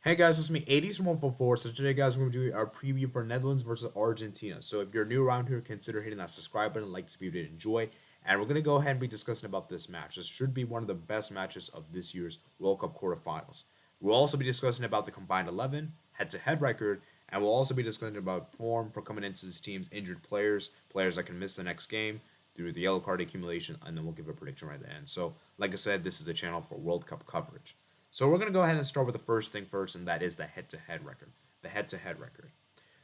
Hey guys, it's me, 80s from 144. So today, guys, we're going to do our preview for Netherlands versus Argentina. So if you're new around here, consider hitting that subscribe button, like this video to enjoy. And we're going to go ahead and be discussing about this match. This should be one of the best matches of this year's World Cup quarterfinals. We'll also be discussing about the combined 11, head-to-head record, and we'll also be discussing about form for coming into this team's injured players, players that can miss the next game due to the yellow card accumulation, and then we'll give a prediction right at the end. So, like I said, this is the channel for World Cup coverage. So we're going to go ahead and start with the first thing first, and that is the head-to-head record. The head-to-head record.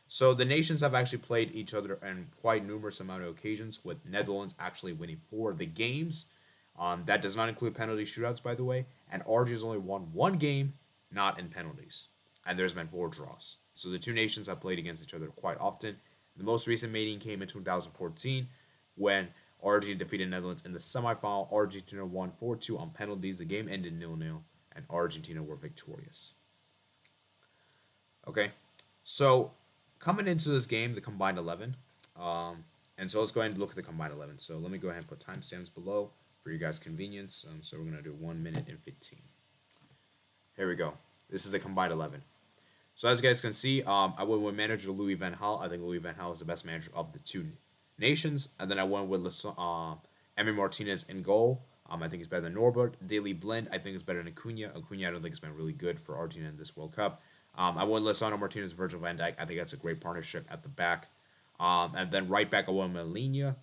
So the nations have actually played each other in quite numerous amount of occasions, with Netherlands actually winning 4 of the games. That does not include penalty shootouts, by the way. And Argentina has only won 1 game, not in penalties. And there's been 4 draws. So the two nations have played against each other quite often. The most recent meeting came in 2014 when Argentina defeated Netherlands in the semifinal. Argentina won 4-2 on penalties. The game ended 0-0 and Argentina were victorious. Okay, so coming into this game, the combined 11. And so let's go ahead and look at the combined 11. So let me go ahead and put timestamps below for you guys' convenience. So we're going to do 1 minute and 15. Here we go. This is the combined 11. So as you guys can see, I went with manager Louis van Gaal. I think Louis van Gaal is the best manager of the two nations. And then I went with Emi Martinez in goal. I think he's better than Norbert. Daily Blend, I think is better than Acuna. Acuna, I don't think has been really good for Argentina in this World Cup. I went Lissandro Martinez, Virgil van Dijk. I think that's a great partnership at the back. And then right back, I went Melina.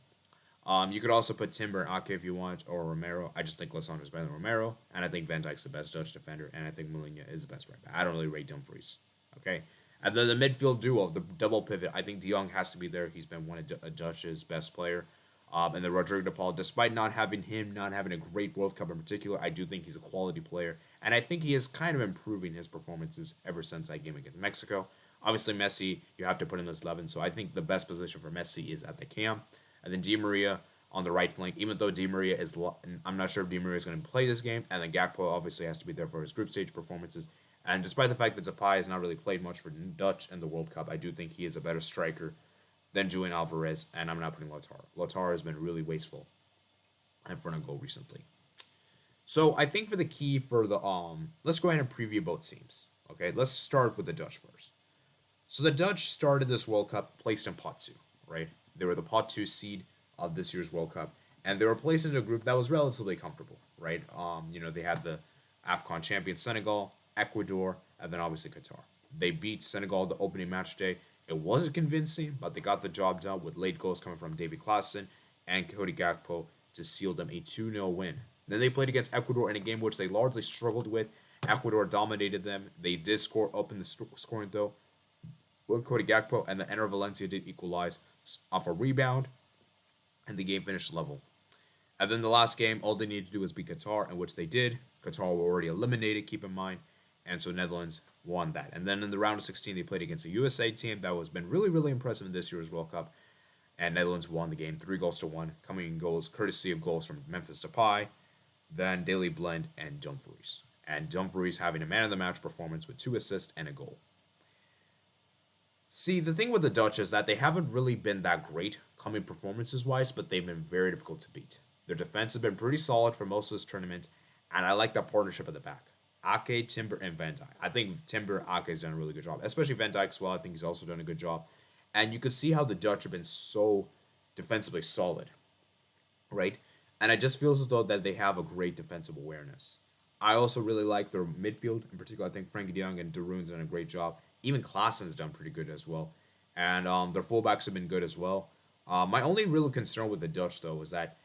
You could also put Timber and Ake if you want, or Romero. I just think Lissandro is better than Romero. And I think Van Dijk's the best Dutch defender. And I think Melina is the best right back. I don't really rate Dumfries. Okay. And then the midfield duo, the double pivot, I think De Jong has to be there. He's been one of Dutch's best player. And then Rodrigo de Paul, despite not having a great World Cup in particular, I do think he's a quality player. And I think he is kind of improving his performances ever since that game against Mexico. Obviously, Messi, you have to put in this 11. So I think the best position for Messi is at the cam. And then Di Maria on the right flank, even though Di Maria is, I'm not sure if Di Maria is going to play this game. And then Gakpo obviously has to be there for his group stage performances. And despite the fact that Depay has not really played much for Dutch in the World Cup, I do think he is a better striker than Julian Alvarez, and I'm not putting Lautaro. Lautaro has been really wasteful in front of goal recently. So I think for the key for the let's go ahead and preview both teams. Okay, let's start with the Dutch first. So the Dutch started this World Cup placed in pot 2, right? They were the pot 2 seed of this year's World Cup, and they were placed in a group that was relatively comfortable, right? They had the AFCON champion Senegal, Ecuador, and then obviously Qatar. They beat Senegal the opening match day. It wasn't convincing, but they got the job done with late goals coming from Davy Klaassen and Cody Gakpo to seal them a 2-0 win. Then they played against Ecuador in a game which they largely struggled with. Ecuador dominated them. They did score up in the scoring though with Cody Gakpo, and the Enner Valencia did equalize off a rebound, and the game finished level. And then the last game, all they needed to do was beat Qatar, in which they did. Qatar were already eliminated, keep in mind. And so Netherlands won that. And then in the round of 16, they played against a USA team that has been really, really impressive in this year's World Cup. And Netherlands won the game 3-1, coming in goals, courtesy of goals from Memphis Depay, then Daily Blend, and Dumfries. And Dumfries having a man of the match performance with 2 assists and a goal. See, the thing with the Dutch is that they haven't really been that great coming performances-wise, but they've been very difficult to beat. Their defense has been pretty solid for most of this tournament, and I like that partnership at the back. Ake, Timber, and Van Dijk. I think Timber, Ake has done a really good job, especially Van Dijk as well. I think he's also done a good job. And you could see how the Dutch have been so defensively solid, right? And it just feels as though that they have a great defensive awareness. I also really like their midfield. In particular, I think Frankie de Jong and De Roon's done a great job. Even Klaassen's done pretty good as well. And their fullbacks have been good as well. My only real concern with the Dutch, though, is that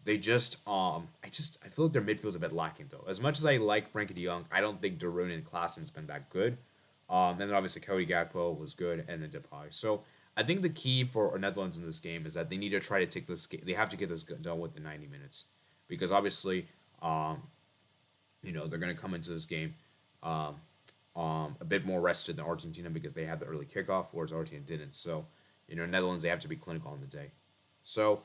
they just I feel like their midfield's a bit lacking though. As much as I like Frankie de Jong, I don't think De Roon and Klaassen's been that good. And then obviously Cody Gakpo was good, and then Depay. So I think the key for Netherlands in this game is that they need to try to take this. They have to get this done within 90 minutes, because obviously, they're going to come into this game a bit more rested than Argentina because they had the early kickoff, whereas Argentina didn't. So Netherlands, they have to be clinical on the day. So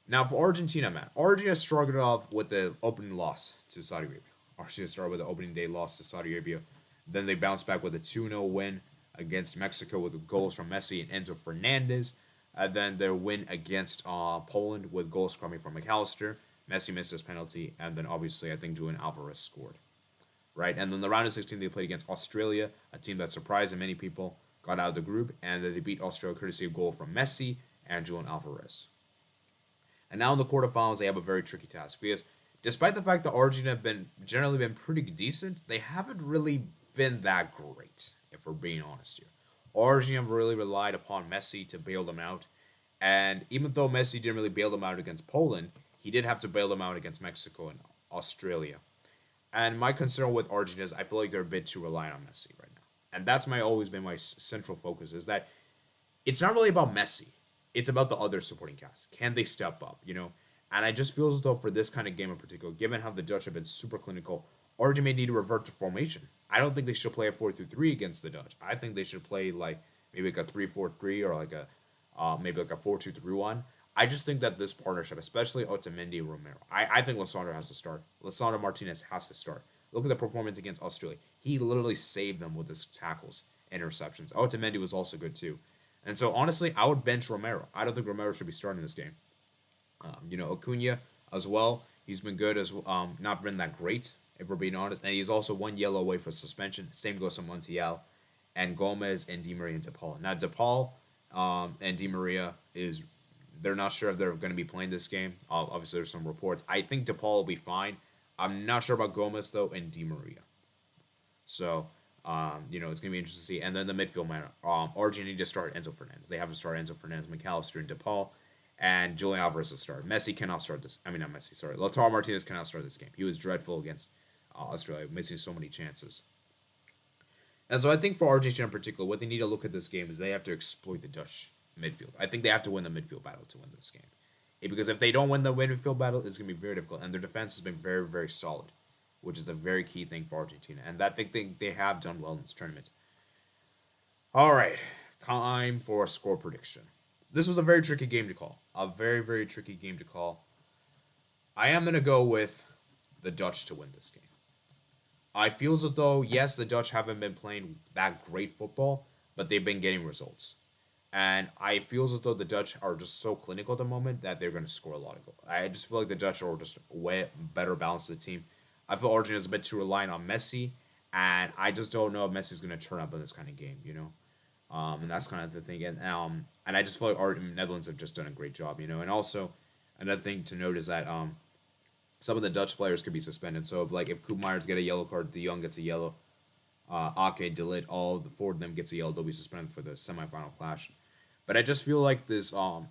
now for Argentina, Matt. Argentina started off with the opening loss to Saudi Arabia. Argentina started with the opening day loss to Saudi Arabia. Then they bounced back with a 2-0 win against Mexico with goals from Messi and Enzo Fernandez. And then their win against Poland with goals coming from McAllister. Messi missed his penalty. And then obviously I think Julian Alvarez scored. right? And then the round of 16, they played against Australia, a team that surprised many people, got out of the group, and they beat Australia courtesy of goal from Messi and Julian Alvarez. And now in the quarterfinals, they have a very tricky task because despite the fact that Argentina have generally been pretty decent, they haven't really been that great, if we're being honest here. Argentina really relied upon Messi to bail them out. And even though Messi didn't really bail them out against Poland, he did have to bail them out against Mexico and Australia. And my concern with Argentina is I feel like they're a bit too reliant on Messi right now. And that's always been my central focus is that it's not really about Messi. It's about the other supporting cast. Can they step up, And I just feel as though for this kind of game in particular, given how the Dutch have been super clinical, Argentina may need to revert to formation. I don't think they should play a 4-3 against the Dutch. I think they should play like maybe like a 3-4-3 or like a maybe like a 4-2-3-1. I just think that this partnership, especially Otamendi and Romero, I think Lisandro has to start. Lisandro Martinez has to start. Look at the performance against Australia. He literally saved them with his tackles, interceptions. Otamendi was also good too. And so, honestly, I would bench Romero. I don't think Romero should be starting this game. Acuna as well. He's been good as not been that great, if we're being honest. And he's also one yellow away for suspension. Same goes to Montiel and Gomez and Di Maria and DePaul. Now, DePaul and Di Maria they're not sure if they're going to be playing this game. Obviously, there's some reports. I think DePaul will be fine. I'm not sure about Gomez, though, and Di Maria. So, it's going to be interesting to see. And then the midfield man, Argentina need to start Enzo Fernandez. They have to start Enzo Fernandez, McAllister, and DePaul. And Julian Alvarez to start. Messi cannot start this. I mean, not Messi, sorry. Lautaro Martinez cannot start this game. He was dreadful against Australia, missing so many chances. And so I think for Argentina in particular, what they need to look at this game is they have to exploit the Dutch midfield. I think they have to win the midfield battle to win this game. Because if they don't win the midfield battle, it's going to be very difficult. And their defense has been very, very solid, which is a very key thing for Argentina. And that they have done well in this tournament. All right, time for a score prediction. This was a very tricky game to call. A very, very tricky game to call. I am going to go with the Dutch to win this game. I feel as though, yes, the Dutch haven't been playing that great football, but they've been getting results. And I feel as though the Dutch are just so clinical at the moment that they're going to score a lot of goals. I just feel like the Dutch are just way better balanced as a team. I feel Argentina is a bit too reliant on Messi, and I just don't know if Messi's going to turn up in this kind of game, And that's kind of the thing. And I just feel like Netherlands have just done a great job, And also, another thing to note is that some of the Dutch players could be suspended. So, if Koopmeiners get a yellow card, De Jong gets a yellow, Ake, De Ligt, all the four of them gets a yellow, they'll be suspended for the semifinal clash. But I just feel like this Dutch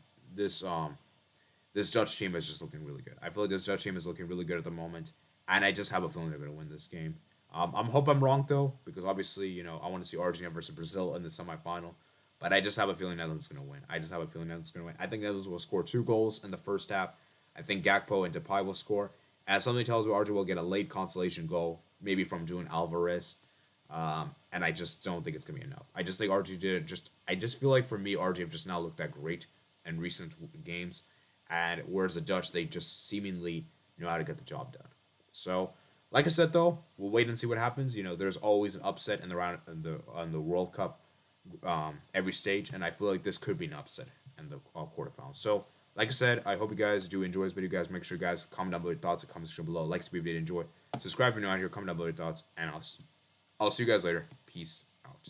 team is just looking really good. I feel like this Dutch team is looking really good at the moment, and I just have a feeling they're going to win this game. I hope I'm wrong though, because obviously I want to see Argentina versus Brazil in the semifinal. But I just have a feeling Netherlands is going to win. I think Netherlands will score 2 goals in the first half. I think Gakpo and Depay will score. And something tells me Argentina will get a late consolation goal, maybe from Julian Alvarez. And I just don't think it's going to be enough. I just think Argentina I just feel like for me, Argentina have just not looked that great in recent games. And whereas the Dutch, they just seemingly know how to get the job done. So, like I said, though, we'll wait and see what happens. There's always an upset in the round on the World Cup every stage. And I feel like this could be an upset in the quarterfinals. So, like I said, I hope you guys do enjoy this video, guys. Make sure you guys comment down below your thoughts in the comment section below. Like this video, enjoy. Subscribe if you're new out here. Comment down below your thoughts. And I'll see you guys later. Peace out.